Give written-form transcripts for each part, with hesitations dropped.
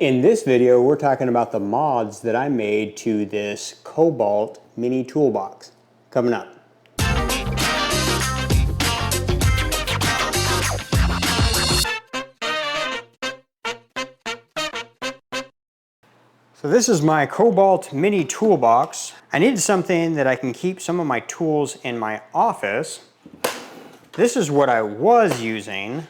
In this video, we're talking about the mods that I made to this Kobalt mini toolbox. Coming up. So this is my Kobalt mini toolbox. I needed something that I can keep some of my tools in my office. This is what I was using,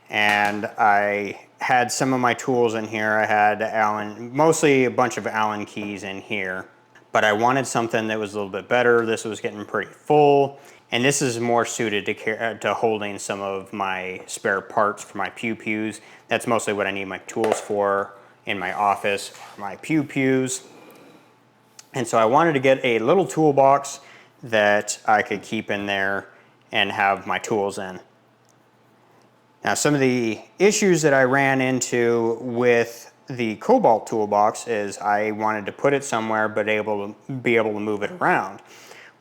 and I had some of my tools in here. I had mostly a bunch of Allen keys in here, but I wanted something that was a little bit better. This was getting pretty full, and this is more suited to holding some of my spare parts for my pew-pews. That's mostly what I need my tools for in my office, my pew-pews. And so I wanted to get a little toolbox that I could keep in there and have my tools in. Now, some of the issues that I ran into with the Kobalt toolbox is I wanted to put it somewhere but be able to move it around.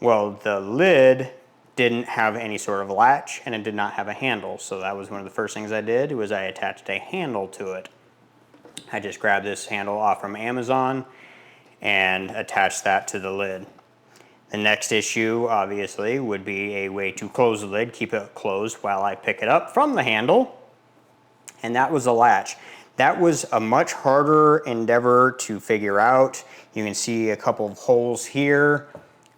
Well, the lid didn't have any sort of latch and it did not have a handle, so that was one of the first things I did was I attached a handle to it. I just grabbed this handle off from Amazon and attached that to the lid. The next issue, obviously, would be a way to close the lid, keep it closed while I pick it up from the handle, and that was a latch. That was a much harder endeavor to figure out. You can see a couple of holes here,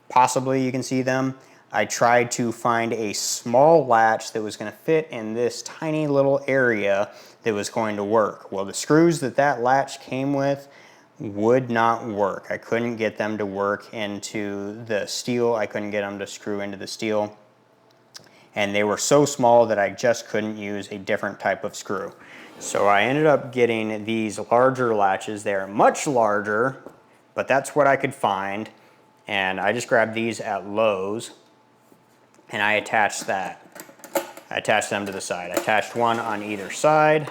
possibly you can see them. I tried to find a small latch that was going to fit in this tiny little area that was going to work. Well, the screws that latch came with would not work. I couldn't get them to work into the steel. I couldn't get them to screw into the steel. And they were so small that I just couldn't use a different type of screw. So I ended up getting these larger latches. They're much larger, but that's what I could find. And I just grabbed these at Lowe's and I attached that. I attached them to the side. I attached one on either side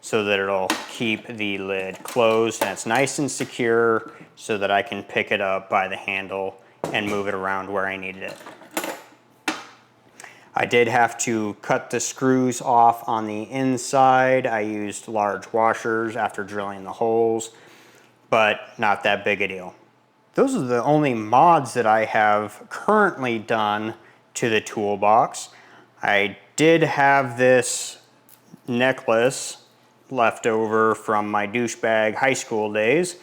so that it'll keep the lid closed and it's nice and secure so that I can pick it up by the handle and move it around where I needed it. I did have to cut the screws off on the inside. I used large washers after drilling the holes, but not that big a deal. Those are the only mods that I have currently done to the toolbox. I did have this necklace left over from my douchebag high school days,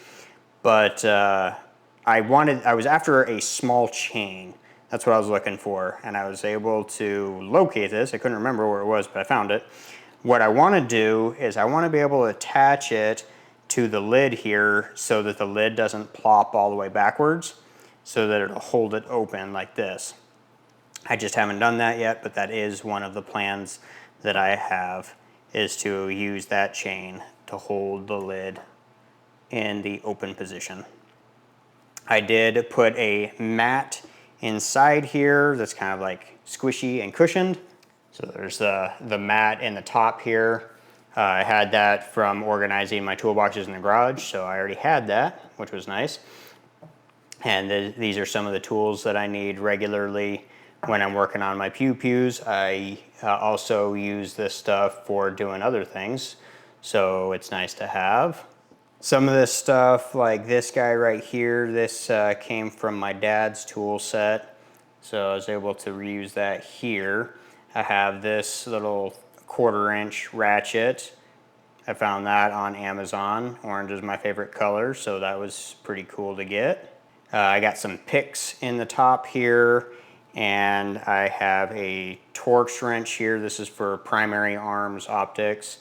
but I was after a small chain. That's what I was looking for, and I was able to locate this. I couldn't remember where it was, but I found it. What I want to do is I want to be able to attach it to the lid here so that the lid doesn't plop all the way backwards, so that it'll hold it open like this. I just haven't done that yet, but that is one of the plans that I have, is to use that chain to hold the lid in the open position. I did put a mat inside here that's kind of like squishy and cushioned. So there's the mat in the top here. I had that from organizing my toolboxes in the garage, so I already had that, which was nice. And these are some of the tools that I need regularly when I'm working on my pew-pews. I also use this stuff for doing other things, so it's nice to have. Some of this stuff, like this guy right here, this came from my dad's tool set, so I was able to reuse that here. I have this little 1/4-inch ratchet. I found that on Amazon. Orange is my favorite color, so that was pretty cool to get. I got some picks in the top here, and I have a Torx wrench here. This is for primary arms optics.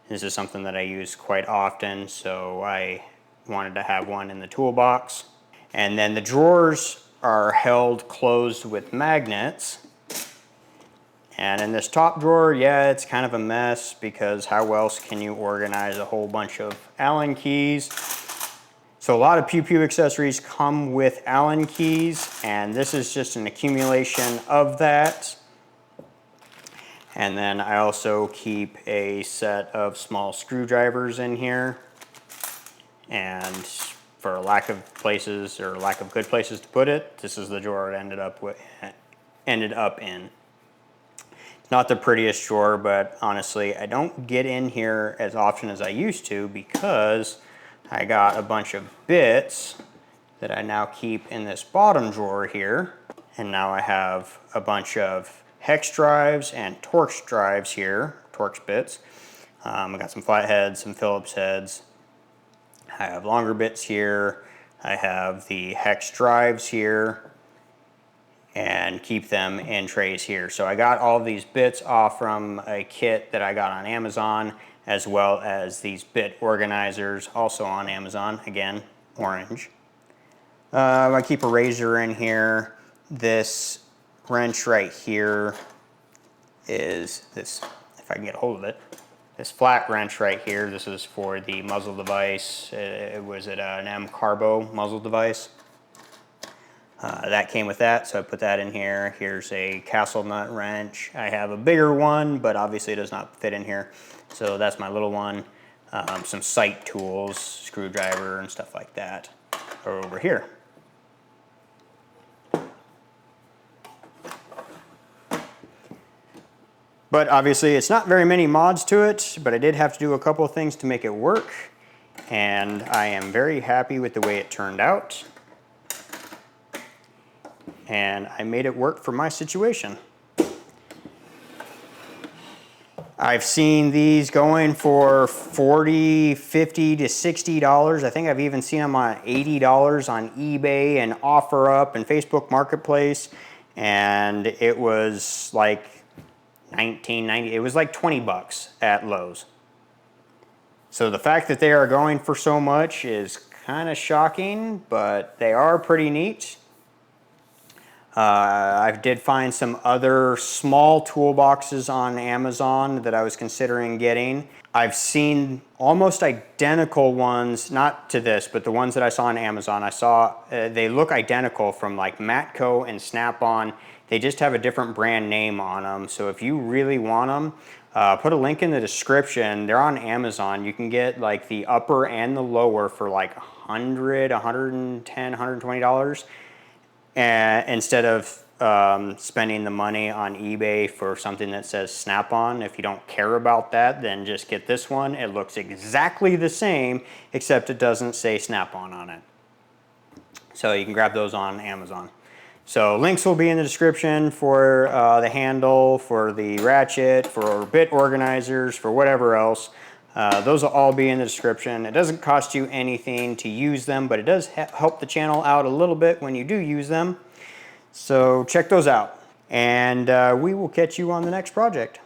This is something that I use quite often, so I wanted to have one in the toolbox. And then the drawers are held closed with magnets. And in this top drawer, yeah, it's kind of a mess because how else can you organize a whole bunch of Allen keys? So a lot of pew-pew accessories come with Allen keys, and this is just an accumulation of that. And then I also keep a set of small screwdrivers in here. And for lack of places or lack of good places to put it, this is the drawer it ended up in. Not the prettiest drawer, but honestly, I don't get in here as often as I used to because I got a bunch of bits that I now keep in this bottom drawer here. And now I have a bunch of hex drives and Torx drives here, Torx bits. I got some flatheads, some Phillips heads. I have longer bits here. I have the hex drives here, and keep them in trays here. So I got all these bits off from a kit that I got on Amazon, as well as these bit organizers also on Amazon, again, orange. I keep a razor in here. This wrench right here is this, if I can get a hold of it, this flat wrench right here. This is for the muzzle device. It was an M Carbo muzzle device. That came with that, so I put that in here. Here's a castle nut wrench. I have a bigger one, but obviously it does not fit in here. So that's my little one. Some sight tools, screwdriver and stuff like that are over here. But obviously it's not very many mods to it, but I did have to do a couple of things to make it work. And I am very happy with the way it turned out. And I made it work for my situation. I've seen these going for $40, $50 to $60. I think I've even seen them on $80 on eBay and OfferUp and Facebook Marketplace. And it was like $19.90. It was like 20 bucks at Lowe's. So the fact that they are going for so much is kind of shocking, but they are pretty neat. I did find some other small toolboxes on Amazon that I was considering getting. I've seen almost identical ones, not to this, but the ones that I saw on Amazon. I saw they look identical from like Matco and Snap-on. They just have a different brand name on them. So if you really want them, put a link in the description. They're on Amazon. You can get like the upper and the lower for like $100, $110, $120. And instead of spending the money on eBay for something that says Snap-on. If you don't care about that, then just get this one. It looks exactly the same, except it doesn't say Snap-on on it. So you can grab those on Amazon. So links will be in the description for the handle, for the ratchet, for bit organizers, for whatever else. Those will all be in the description. It doesn't cost you anything to use them, but it does help the channel out a little bit when you do use them. So check those out. And we will catch you on the next project.